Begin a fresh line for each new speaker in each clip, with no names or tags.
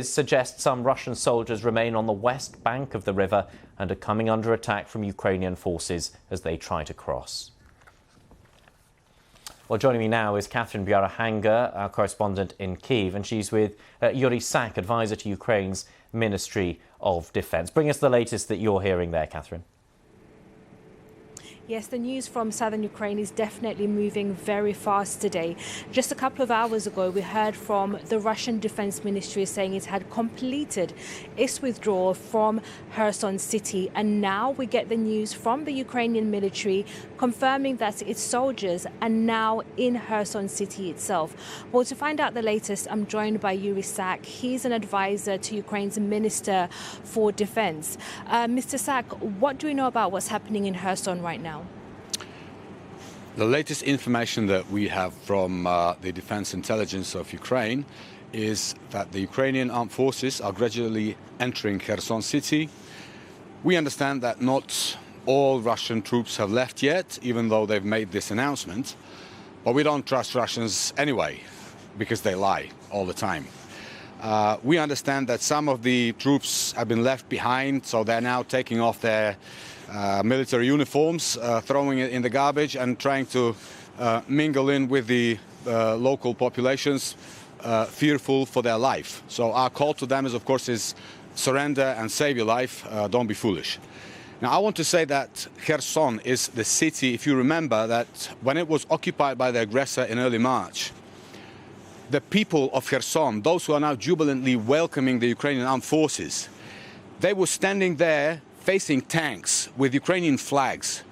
Suggests some Russian soldiers remain on the west bank of the river and are coming under attack from Ukrainian forces as they try to cross. Well, joining me now is Catherine Biara-Hanger, our correspondent in Kyiv, and she's with Yuriy, advisor to Ukraine's Ministry of Defence. Bring us the latest that you're hearing there, Catherine.
Yes, the news from southern Ukraine is definitely moving very fast today. Just a couple of hours ago, we heard from the Russian Defense Ministry saying it had completed its withdrawal from Kherson city. And now we get the news from the Ukrainian military confirming that its soldiers are now in Kherson city itself. Well, to find out the latest, I'm joined by Yuriy. He's an advisor to Ukraine's Minister for Defense. Mr. Sak, what do we know about what's happening in Kherson right now?
The latest information that we have from the Defense Intelligence of Ukraine is that the Ukrainian armed forces are gradually entering Kherson city. We understand that not all Russian troops have left yet, even though they've made this announcement. But we don't trust Russians anyway, because they lie all the time. We understand that some of the troops have been left behind, so they're now taking off their military uniforms, throwing it in the garbage and trying to mingle in with the local populations, fearful for their life. So our call to them of course, is surrender and save your life. Don't be foolish. Now, I want to say that Kherson is the city, if you remember, that when it was occupied by the aggressor in early March, the people of Kherson, those who are now jubilantly welcoming the Ukrainian armed forces, they were standing there facing tanks with Ukrainian flags.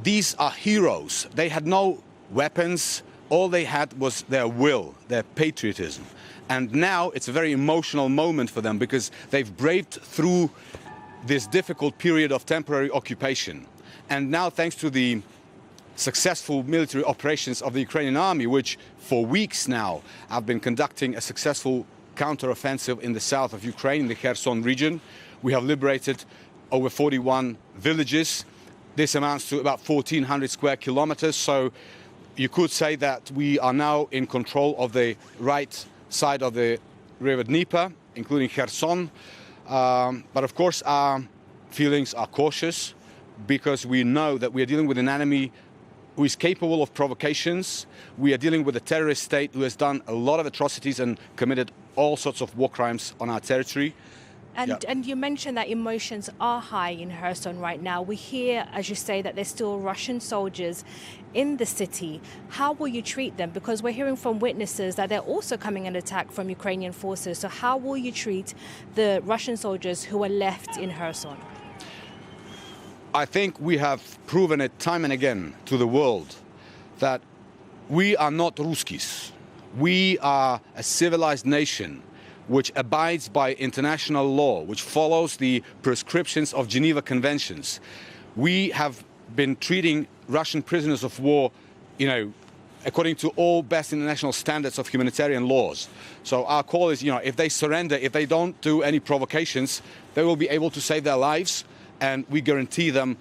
These are heroes. They had no weapons. All they had was their will, their patriotism. And now it's a very emotional moment for them because they've braved through this difficult period of temporary occupation. And now, thanks to the successful military operations of the Ukrainian army, which for weeks now have been conducting a successful counteroffensive in the south of Ukraine, in the Kherson region, we have liberated over 41 villages. This amounts to about 1,400 square kilometers. So you could say that we are now in control of the right side of the river Dnieper, including Kherson. But of course, our feelings are cautious because we know that we are dealing with an enemy who is capable of provocations. We are dealing with a terrorist state who has done a lot of atrocities and committed all sorts of war crimes on our territory.
And you mentioned that emotions are high in Kherson right now. We hear, as you say, that there's still Russian soldiers in the city. How will you treat them? Because we're hearing from witnesses that they're also coming under attack from Ukrainian forces. So how will you treat the Russian soldiers who are left in Kherson?
I think we have proven it time and again to the world that we are not Ruskis. We are a civilized nation which abides by international law, which follows the prescriptions of Geneva Conventions. We have been treating Russian prisoners of war, according to all best international standards of humanitarian laws. So our call is, if they surrender, if they don't do any provocations, they will be able to save their lives, and we guarantee them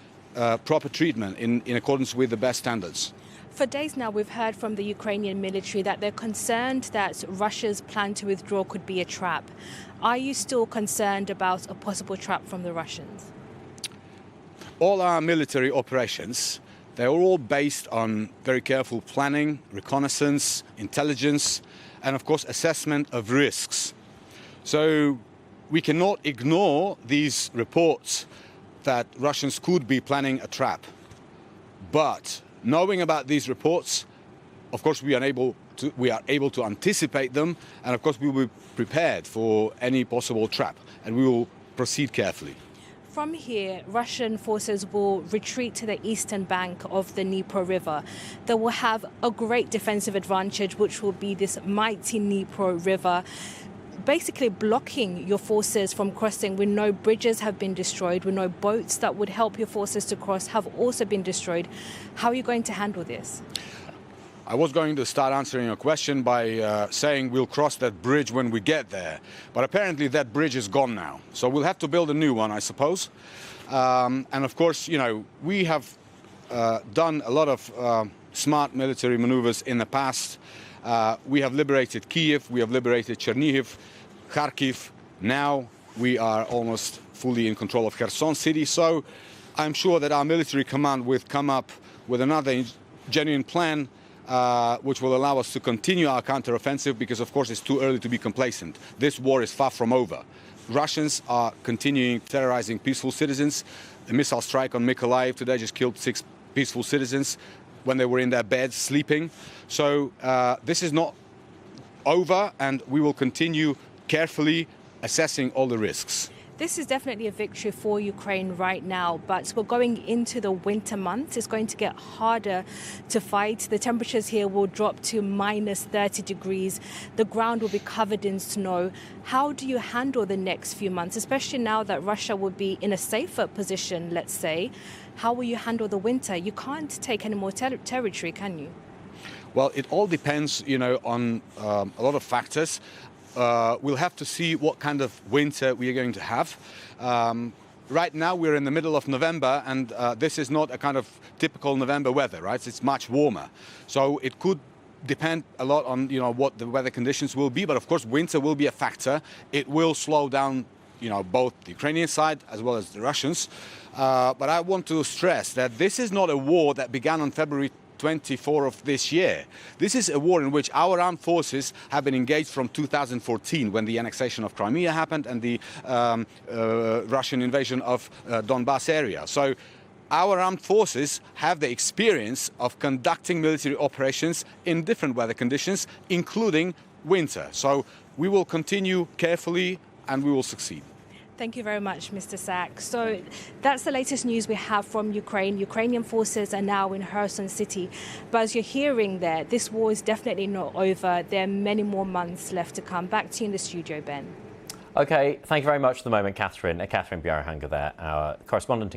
proper treatment in accordance with the best standards.
For days now, we've heard from the Ukrainian military that they're concerned that Russia's plan to withdraw could be a trap. Are you still concerned about a possible trap from the Russians?
All our military operations, they're all based on very careful planning, reconnaissance, intelligence, and of course assessment of risks. So we cannot ignore these reports that Russians could be planning a trap. But knowing about these reports, of course, we are able to anticipate them, and of course, we will be prepared for any possible trap, and we will proceed carefully.
From here, Russian forces will retreat to the eastern bank of the Dnieper River. They will have a great defensive advantage, which will be this mighty Dnieper River, basically blocking your forces from crossing. We know bridges have been destroyed. We know boats that would help your forces to cross have also been destroyed. How are you going to handle this?
I was going to start answering your question by saying we'll cross that bridge when we get there. But apparently that bridge is gone now. So we'll have to build a new one, I suppose. And of course, we have done a lot of smart military maneuvers in the past. We have liberated Kyiv, we have liberated Chernihiv, Kharkiv. Now we are almost fully in control of Kherson city. So I'm sure that our military command will come up with another genuine plan which will allow us to continue our counteroffensive, because of course it's too early to be complacent. This war is far from over. Russians are continuing terrorizing peaceful citizens. A missile strike on Mykolaiv today just killed 6 peaceful citizens when they were in their beds sleeping. So this is not over, and we will continue carefully assessing all the risks.
This is definitely a victory for Ukraine right now, but we're going into the winter months. It's going to get harder to fight. The temperatures here will drop to minus 30 degrees. The ground will be covered in snow. How do you handle the next few months, especially now that Russia will be in a safer position, let's say? How will you handle the winter? You can't take any more territory, can you?
Well, it all depends, on a lot of factors. We'll have to see what kind of winter we are going to have. Right now we're in the middle of November, and this is not a kind of typical November weather, right? It's much warmer. So it could depend a lot on, what the weather conditions will be. But of course, winter will be a factor. It will slow down, both the Ukrainian side as well as the Russians. But I want to stress that this is not a war that began on February 24 of this year. This is a war in which our armed forces have been engaged from 2014, when the annexation of Crimea happened and the Russian invasion of Donbas area. So our armed forces have the experience of conducting military operations in different weather conditions, including winter. So we will continue carefully and we will succeed.
Thank you very much, Mr. Sak. So that's the latest news we have from Ukraine. Ukrainian forces are now in Kherson city. But as you're hearing there, this war is definitely not over. There are many more months left to come. Back to you in the studio, Ben.
OK, thank you very much for the moment, Catherine. Catherine Bjarahanga there, our correspondent in